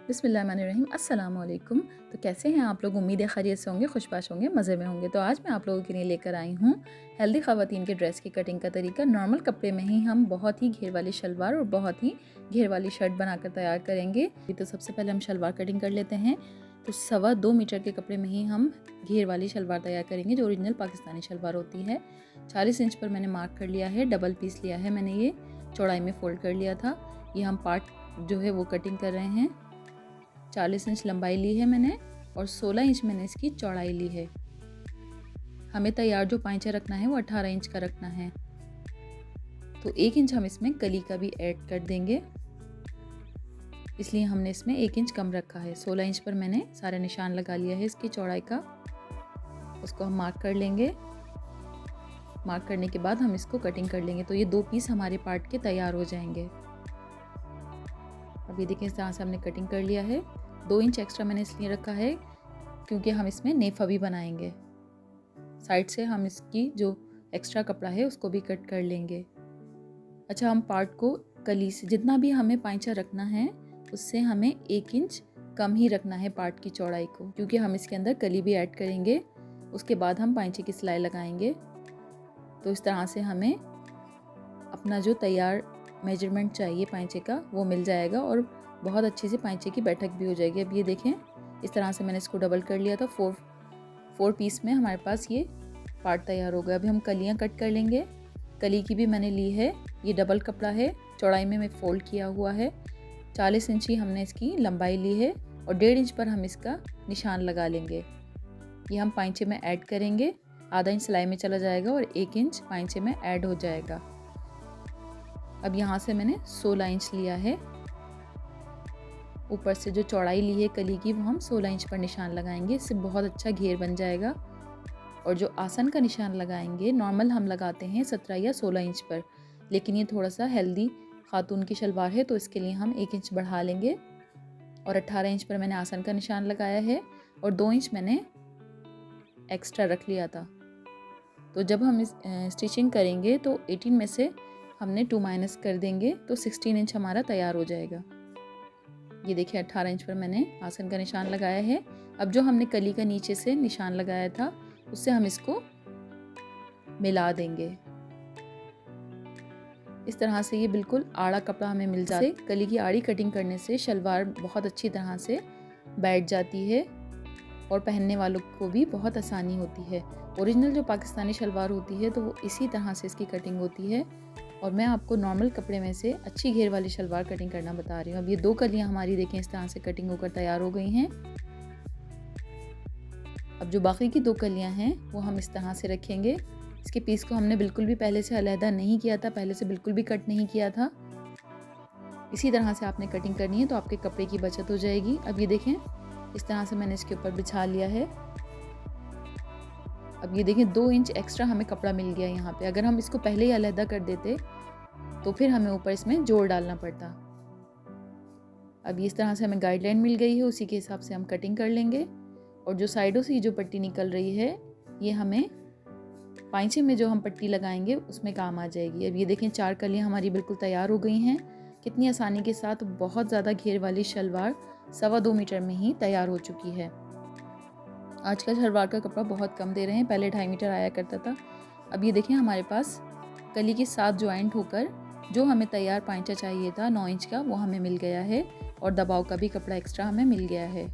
बिस्मिल्लाहिर्रहमानिर्रहीम, अस्सलाम वालेकुम। तो कैसे हैं आप लोग? उम्मीद है खैरियत से होंगे, खुशबाश होंगे, मज़े में होंगे। तो आज मैं आप लोगों के लिए लेकर आई हूँ हेल्दी ख़वातीन के ड्रेस की कटिंग का तरीका। नॉर्मल कपड़े में ही हम बहुत ही घेर वाली शलवार और बहुत ही घेर वाली शर्ट बनाकर तैयार करेंगे। तो सबसे पहले हम शलवार कटिंग कर लेते हैं। तो 2.25 मीटर के कपड़े में ही हम घेर वाली शलवार तैयार करेंगे, जो ओरिजिनल पाकिस्तानी शलवार होती है। 40 इंच पर मैंने मार्क कर लिया है, डबल पीस लिया है मैंने, ये चौड़ाई में फ़ोल्ड कर लिया था। ये हम पार्ट जो है वो कटिंग कर रहे हैं। 40 इंच लंबाई ली है मैंने और 16 इंच मैंने इसकी चौड़ाई ली है। हमें तैयार जो पाइंचा रखना है वो 18 इंच का रखना है। तो 1 इंच हम इसमें कली का भी ऐड कर देंगे, इसलिए हमने इसमें 1 इंच कम रखा है। 16 इंच पर मैंने सारा निशान लगा लिया है इसकी चौड़ाई का। उसको हम मार्क कर लेंगे। मार्क करने के बाद हम इसको कटिंग कर लेंगे। तो ये 2 पीस हमारे पार्ट के तैयार हो जाएंगे। अब ये देखें, इस तरह से हमने कटिंग कर लिया है। 2 इंच एक्स्ट्रा मैंने इसलिए रखा है क्योंकि हम इसमें नेफा भी बनाएंगे। साइड से हम इसकी जो एक्स्ट्रा कपड़ा है उसको भी कट कर लेंगे। अच्छा, हम पार्ट को कली से जितना भी हमें पाइंचा रखना है उससे हमें 1 इंच कम ही रखना है पार्ट की चौड़ाई को, क्योंकि हम इसके अंदर कली भी ऐड करेंगे। उसके बाद हम पाइंचे की सिलाई लगाएंगे। तो इस तरह से हमें अपना जो तैयार मेजरमेंट चाहिए पाइंचे का वो मिल जाएगा और बहुत अच्छी से पाइंचे की बैठक भी हो जाएगी। अब ये देखें, इस तरह से मैंने इसको डबल कर लिया था। 4 पीस में हमारे पास ये पार्ट तैयार हो गया। अभी हम कलियां कट कर लेंगे। कली की भी मैंने ली है, ये डबल कपड़ा है, चौड़ाई में मैं फ़ोल्ड किया हुआ है। 40 इंच ही हमने इसकी लंबाई ली है और 1.5 इंच पर हम इसका निशान लगा लेंगे। ये हम पाइंचे में ऐड करेंगे। आधा इंच सिलाई में चला जाएगा और 1 इंच पाइंचे में ऐड हो जाएगा। अब यहाँ से मैंने 16 इंच लिया है। ऊपर से जो चौड़ाई ली है कली की वो हम 16 इंच पर निशान लगाएंगे। इससे बहुत अच्छा घेर बन जाएगा। और जो आसन का निशान लगाएंगे, नॉर्मल हम लगाते हैं 17 या 16 इंच पर, लेकिन ये थोड़ा सा हेल्दी खातून की शलवार है तो इसके लिए हम 1 इंच बढ़ा लेंगे। और 18 इंच पर मैंने आसन का निशान लगाया है और 2 इंच मैंने एक्स्ट्रा रख लिया था। तो जब हम स्टिचिंग करेंगे तो 18 में से हमने 2 माइनस कर देंगे तो 16 इंच हमारा तैयार हो जाएगा। ये देखिए, 18 इंच पर मैंने आसन का निशान लगाया है। अब जो हमने कली का नीचे से निशान लगाया था उससे हम इसको मिला देंगे। इस तरह से ये बिल्कुल आड़ा कपड़ा हमें मिल जाता है। कली की आड़ी कटिंग करने से शलवार बहुत अच्छी तरह से बैठ जाती है और पहनने वालों को भी बहुत आसानी होती है। ओरिजिनल जो पाकिस्तानी शलवार होती है तो वो इसी तरह से इसकी कटिंग होती है और मैं आपको नॉर्मल कपड़े में से अच्छी घेर वाली शलवार कटिंग करना बता रही हूँ। अब ये 2 कलियाँ हमारी देखें इस तरह से कटिंग होकर तैयार हो गई हैं। अब जो बाकी की 2 कलियाँ हैं वो हम इस तरह से रखेंगे। इसके पीस को हमने बिल्कुल भी पहले से अलहदा नहीं किया था, पहले से बिल्कुल भी कट नहीं किया था। इसी तरह से आपने कटिंग करनी है तो आपके कपड़े की बचत हो जाएगी। अब ये देखें, इस तरह से मैंने इसके ऊपर बिछा लिया है। अब ये देखें, 2 इंच एक्स्ट्रा हमें कपड़ा मिल गया यहाँ पे। अगर हम इसको पहले ही अलहदा कर देते तो फिर हमें ऊपर इसमें जोड़ डालना पड़ता। अब इस तरह से हमें गाइडलाइन मिल गई है, उसी के हिसाब से हम कटिंग कर लेंगे। और जो साइडों से जो पट्टी निकल रही है ये हमें पाइंचे में जो हम पट्टी लगाएंगे उसमें काम आ जाएगी। अब ये देखें, 4 कलियाँ हमारी बिल्कुल तैयार हो गई हैं। कितनी आसानी के साथ बहुत ज़्यादा घेर वाली शलवार 2.25 मीटर में ही तैयार हो चुकी है। आजकल शलवार का कपड़ा बहुत कम दे रहे हैं, पहले 2.5 मीटर आया करता था। अब ये देखें, हमारे पास कली के साथ ज्वाइंट होकर जो हमें तैयार पाइंचा चाहिए था 9 इंच का वो हमें मिल गया है और दबाव का भी कपड़ा एक्स्ट्रा हमें मिल गया है।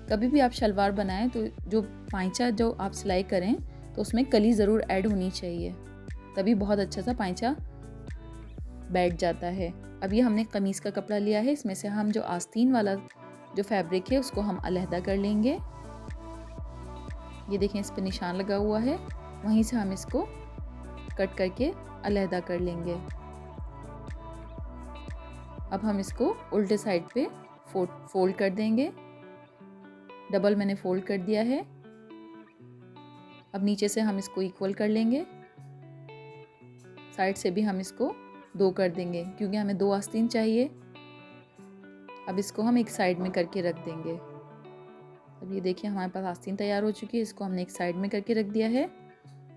कभी भी आप शलवार बनाएं तो जो पाइंचा जो आप सिलाई करें तो उसमें कली ज़रूर ऐड होनी चाहिए, तभी बहुत अच्छा सा पाइंचा बैठ जाता है। अब ये हमने कमीज़ का कपड़ा लिया है, इसमें से हम जो आस्तीन वाला जो फैब्रिक है उसको हम अलहदा कर लेंगे। ये देखें, इस पर निशान लगा हुआ है, वहीं से हम इसको कट करके अलहदा कर लेंगे। अब हम इसको उल्टे साइड पे फोल्ड कर देंगे। डबल मैंने फोल्ड कर दिया है। अब नीचे से हम इसको इक्वल कर लेंगे। साइड से भी हम इसको 2 कर देंगे क्योंकि हमें 2 आस्तीन चाहिए। अब इसको हम एक साइड में करके रख देंगे। अब ये देखिए, हमारे पास आस्तीन तैयार हो चुकी है, इसको हमने एक साइड में करके रख दिया है।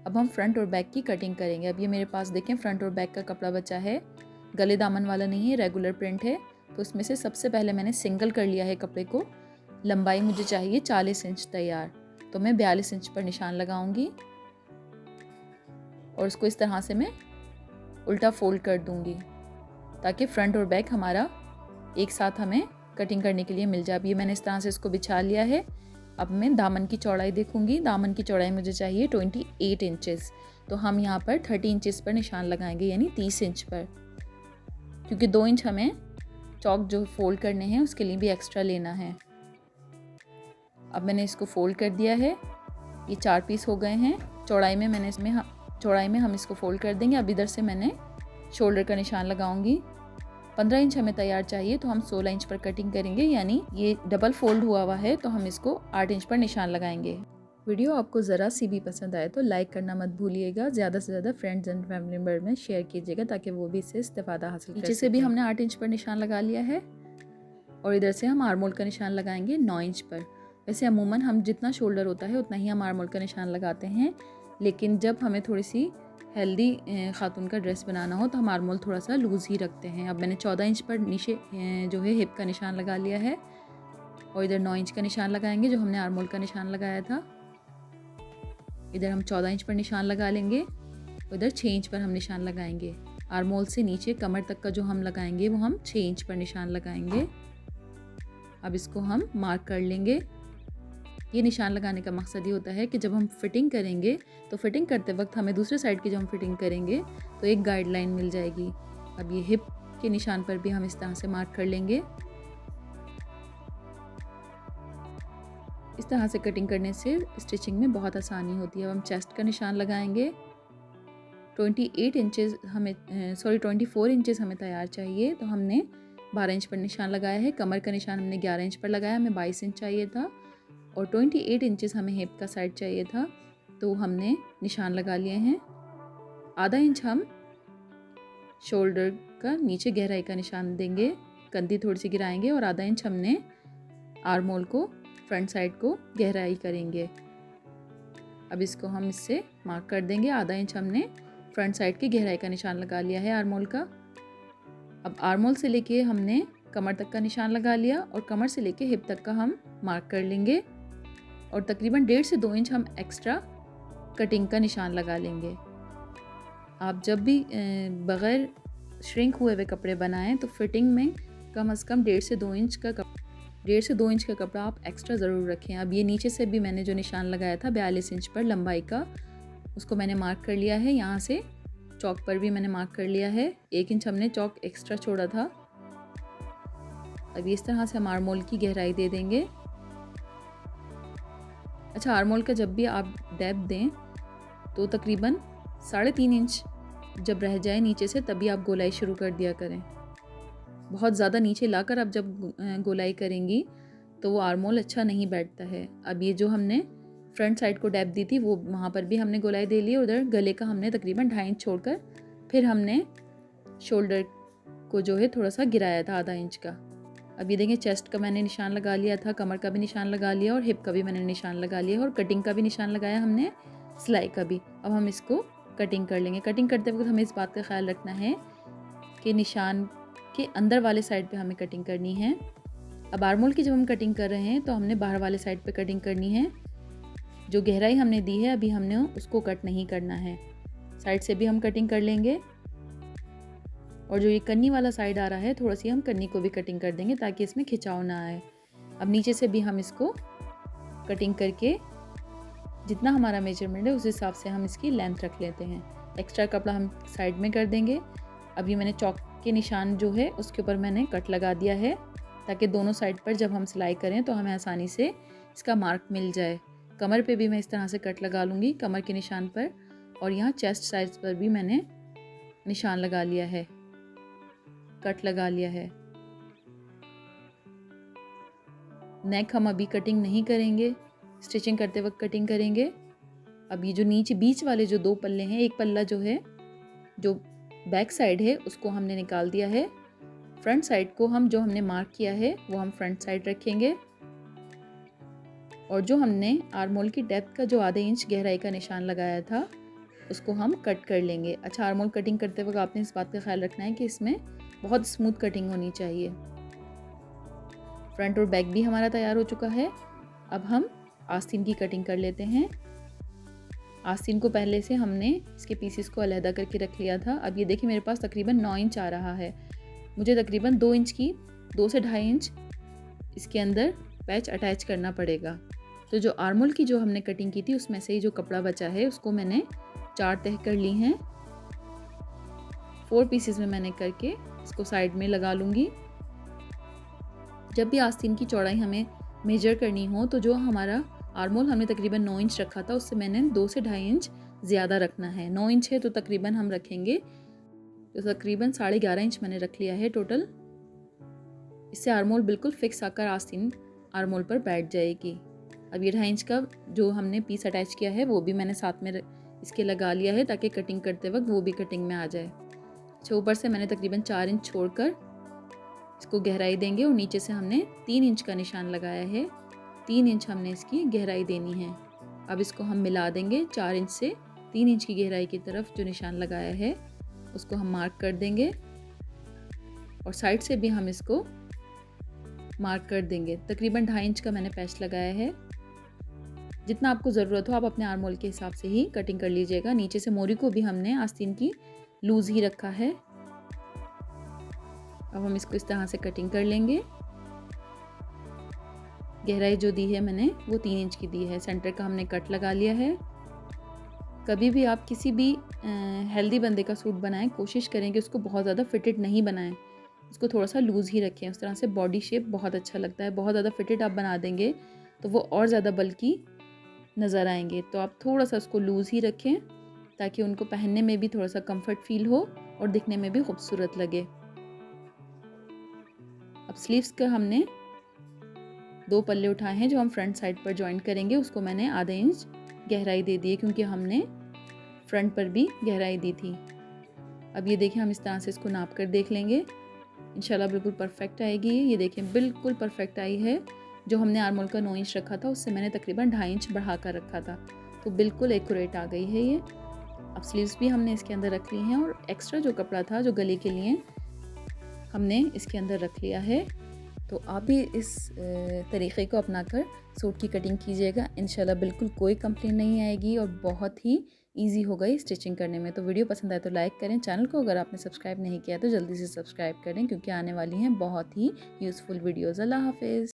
अब हम फ्रंट और बैक की कटिंग करेंगे। अब ये मेरे पास देखें फ्रंट और बैक का कपड़ा बचा है, गले दामन वाला नहीं है, रेगुलर प्रिंट है। तो उसमें से सबसे पहले मैंने सिंगल कर लिया है कपड़े को। लंबाई मुझे चाहिए 40 इंच तैयार, तो मैं 42 इंच पर निशान लगाऊंगी और उसको इस तरह से मैं उल्टा फोल्ड कर दूंगी ताकि फ्रंट और बैक हमारा एक साथ हमें कटिंग करने के लिए मिल जाए। अब ये मैंने इस तरह से इसको बिछा लिया है। अब मैं दामन की चौड़ाई देखूंगी। दामन की चौड़ाई मुझे चाहिए 28 इंचेस, तो हम यहाँ पर 30 इंचेस पर निशान लगाएंगे, यानी 30 इंच पर, क्योंकि 2 इंच हमें चौक जो फोल्ड करने हैं उसके लिए भी एक्स्ट्रा लेना है। अब मैंने इसको फोल्ड कर दिया है। ये 4 पीस हो गए हैं। चौड़ाई में हम इसको फोल्ड कर देंगे। अब इधर से मैंने शोल्डर का निशान लगाऊंगी। 15 इंच हमें तैयार चाहिए, तो हम 16 इंच पर कटिंग करेंगे, यानी ये डबल फोल्ड हुआ है, तो हम इसको 8 इंच पर निशान लगाएंगे। वीडियो आपको ज़रा सी भी पसंद आए तो लाइक करना मत भूलिएगा। ज़्यादा से ज़्यादा फ्रेंड्स एंड फैमिली मेम्बर में शेयर कीजिएगा ताकि वो भी इससे इस्तेफादा हासिल कर सकें। नीचे से भी हमने 8 इंच पर निशान लगा लिया है और इधर से हम आर्म होल का निशान लगाएंगे 9 इंच पर। वैसे अमूमन हम जितना शोल्डर होता है उतना ही हम आर्म होल का निशान लगाते हैं, लेकिन जब हमें थोड़ी सी हेल्दी खातून का ड्रेस बनाना हो तो हम आर्म होल थोड़ा सा लूज़ ही रखते हैं। अब मैंने 14 इंच पर नीचे जो है हिप का निशान लगा लिया है और इधर 9 इंच का निशान लगाएंगे जो हमने आर्म होल का निशान लगाया था। इधर हम 14 इंच पर निशान लगा लेंगे, उधर 6 इंच पर हम निशान लगाएंगे। आर्म होल से नीचे कमर तक का जो हम लगाएंगे वो हम 6 इंच पर निशान लगाएंगे। अब इसको हम मार्क कर लेंगे। ये निशान लगाने का मकसद ये होता है कि जब हम फिटिंग करेंगे तो फिटिंग करते वक्त हमें दूसरे साइड की जब हम फिटिंग करेंगे तो एक गाइडलाइन मिल जाएगी। अब ये हिप के निशान पर भी हम इस तरह से मार्क कर लेंगे। इस तरह से कटिंग करने से स्टिचिंग में बहुत आसानी होती है। अब हम चेस्ट का निशान लगाएंगे। 24 इंचेस हमें तैयार चाहिए, तो हमने 12 इंच पर निशान लगाया है। कमर का निशान हमने 11 इंच पर लगाया, हमें 22 इंच चाहिए था और 28 इंचेस हमें हिप का साइड चाहिए था, तो हमने निशान लगा लिए हैं। आधा इंच हम शोल्डर का नीचे गहराई का निशान देंगे, कंधी थोड़ी सी गिराएंगे और आधा इंच हमने आर्म होल को फ्रंट साइड को गहराई करेंगे। अब इसको हम इससे मार्क कर देंगे। आधा इंच हमने फ्रंट साइड की गहराई का निशान लगा लिया है आर्म होल का। अब आर्म होल से लेके हमने कमर तक का निशान लगा लिया और कमर से लेके हिप तक का हम मार्क कर लेंगे और तकरीबन 1.5 से 2 इंच हम एक्स्ट्रा कटिंग का निशान लगा लेंगे। आप जब भी बग़ैर श्रिंक हुए हुए कपड़े बनाएं तो फिटिंग में कम से कम 1.5 से 2 इंच का कपड़ा आप एक्स्ट्रा ज़रूर रखें। अब ये नीचे से भी मैंने जो निशान लगाया था 42 इंच पर लंबाई का, उसको मैंने मार्क कर लिया है। यहाँ से चौक पर भी मैंने मार्क कर लिया है। 1 इंच हमने चौक एक्स्ट्रा छोड़ा था। अब इस तरह से हम आर्म होल की गहराई दे देंगे। अच्छा, आर्म होल का जब भी आप डेप्थ दें तो तकरीबन 3.5 इंच जब रह जाए नीचे से तभी आप गोलाई शुरू कर दिया करें। बहुत ज़्यादा नीचे लाकर आप जब गोलाई करेंगी तो वो आर्म होल अच्छा नहीं बैठता है। अब ये जो हमने फ्रंट साइड को डेप्थ दी थी वो वहाँ पर भी हमने गोलाई दे ली। उधर गले का हमने तकरीबन 2.5 इंच छोड़कर फिर हमने शोल्डर को जो है थोड़ा सा गिराया था आधा इंच का। अब ये देखें, चेस्ट का मैंने निशान लगा लिया था, कमर का भी निशान लगा लिया और हिप का भी मैंने निशान लगा लिया और कटिंग का भी निशान लगाया हमने, सिलाई का भी। अब हम इसको कटिंग कर लेंगे। कटिंग करते वक्त हमें इस बात का ख्याल रखना है कि निशान के अंदर वाले साइड पे हमें कटिंग करनी है। अब आर्म होल की जब हम कटिंग कर रहे हैं तो हमने बाहर वाले साइड पे कटिंग करनी है। जो गहराई हमने दी है अभी हमने उसको कट नहीं करना है। साइड से भी हम कटिंग कर लेंगे और जो ये कन्नी वाला साइड आ रहा है थोड़ा सी हम कन्नी को भी कटिंग कर देंगे ताकि इसमें खिंचाव ना आए। अब नीचे से भी हम इसको कटिंग करके जितना हमारा मेजरमेंट है उस हिसाब से हम इसकी लेंथ रख लेते हैं। एक्स्ट्रा कपड़ा हम साइड में कर देंगे। अब ये मैंने चौक के निशान जो है उसके ऊपर मैंने कट लगा दिया है ताकि दोनों साइड पर जब हम सिलाई करें तो हमें आसानी से इसका मार्क मिल जाए। कमर पे भी मैं इस तरह से कट लगा लूँगी, कमर के निशान पर, और यहाँ चेस्ट साइड पर भी मैंने निशान लगा लिया है, कट लगा लिया है। नेक हम अभी कटिंग नहीं करेंगे, स्टिचिंग करते वक्त कटिंग करेंगे। अब ये जो नीचे बीच वाले जो 2 पल्ले हैं, एक पल्ला जो है जो बैक साइड है उसको हमने निकाल दिया है। फ्रंट साइड को हम जो हमने मार्क किया है वो हम फ्रंट साइड रखेंगे और जो हमने आर्म होल की डेप्थ का जो आधे इंच गहराई का निशान लगाया था उसको हम कट कर लेंगे। अच्छा, आर्म होल कटिंग करते वक्त आपने इस बात का ख्याल रखना है कि इसमें बहुत स्मूथ कटिंग होनी चाहिए। फ्रंट और बैक भी हमारा तैयार हो चुका है। अब हम आस्तीन की कटिंग कर लेते हैं। आस्तीन को पहले से हमने इसके पीसेस को अलहदा करके रख लिया था। अब ये देखिए मेरे पास तकरीबन 9 इंच आ रहा है। मुझे तकरीबन 2 इंच की 2 से 2.5 इंच इसके अंदर पैच अटैच करना पड़ेगा। तो जो आर्मोल की जो हमने कटिंग की थी उसमें से ही जो कपड़ा बचा है उसको मैंने 4 तह कर ली हैं। 4 पीसेस में मैंने करके इसको साइड में लगा लूँगी। जब भी आस्तीन की चौड़ाई हमें मेजर करनी हो तो जो हमारा आर्मोल हमने तकरीबन 9 इंच रखा था उससे मैंने 2 से 2.5 इंच ज़्यादा रखना है। 9 इंच है तो तकरीबन हम रखेंगे तो तकरीबन 11.5 इंच मैंने रख लिया है टोटल। इससे आर्मोल बिल्कुल फिक्स आकर आस्तीन आर्मोल पर बैठ जाएगी। अब ये 2.5 इंच का जो हमने पीस अटैच किया है वो भी मैंने साथ में इसके लगा लिया है ताकि कटिंग करते वक्त वो भी कटिंग में आ जाए। अच्छा, ऊपर से मैंने तकरीबन 4 इंच छोड़कर इसको गहराई देंगे और नीचे से हमने 3 इंच का निशान लगाया है। 3 इंच हमने इसकी गहराई देनी है। अब इसको हम मिला देंगे 4 इंच से 3 इंच की गहराई की तरफ जो निशान लगाया है उसको हम मार्क कर देंगे और साइड से भी हम इसको मार्क कर देंगे। तकरीबन 2.5 इंच का मैंने पैच लगाया है। जितना आपको ज़रूरत हो आप अपने आर्मोल के हिसाब से ही कटिंग कर लीजिएगा। नीचे से मोरी को भी हमने आस्तीन की लूज़ ही रखा है। अब हम इसको इस तरह से कटिंग कर लेंगे। गहराई जो दी है मैंने वो 3 इंच की दी है। सेंटर का हमने कट लगा लिया है। कभी भी आप किसी भी हेल्दी बंदे का सूट बनाएं, कोशिश करें कि उसको बहुत ज़्यादा फिटेड नहीं बनाएं, उसको थोड़ा सा लूज़ ही रखें। उस तरह से बॉडी शेप बहुत अच्छा लगता है। बहुत ज़्यादा फिटेड आप बना देंगे तो वो और ज़्यादा बल्कि नज़र आएंगे। तो आप थोड़ा सा उसको लूज़ ही रखें ताकि उनको पहनने में भी थोड़ा सा कंफर्ट फील हो और दिखने में भी खूबसूरत लगे। अब स्लीव्स का हमने 2 पल्ले उठाए हैं जो हम फ्रंट साइड पर जॉइंट करेंगे। उसको मैंने आधा इंच गहराई दे दी है क्योंकि हमने फ्रंट पर भी गहराई दी थी। अब ये देखिए हम इस तरह से इसको नाप कर देख लेंगे। इंशाल्लाह बिल्कुल परफेक्ट आएगी। ये देखें बिल्कुल परफेक्ट आई है। जो हमने आर्मोल का 9 इंच रखा था उससे मैंने तकरीबन 2.5 इंच बढ़ा कर रखा था, तो बिल्कुल एक्यूरेट आ गई है ये। अब स्लीव्स भी हमने इसके अंदर रख ली हैं और एक्स्ट्रा जो कपड़ा था जो गले के लिए हमने इसके अंदर रख लिया है। तो आप भी इस तरीक़े को अपनाकर सूट की कटिंग कीजिएगा। इंशाल्लाह बिल्कुल कोई कंप्लेंट नहीं आएगी और बहुत ही ईजी हो गई स्टिचिंग करने में। तो वीडियो पसंद आए तो लाइक करें। चैनल को अगर आपने सब्सक्राइब नहीं किया तो जल्दी से सब्सक्राइब करें क्योंकि आने वाली हैं बहुत ही यूज़फुल वीडियोज़। अल्लाह हाफ़िज़।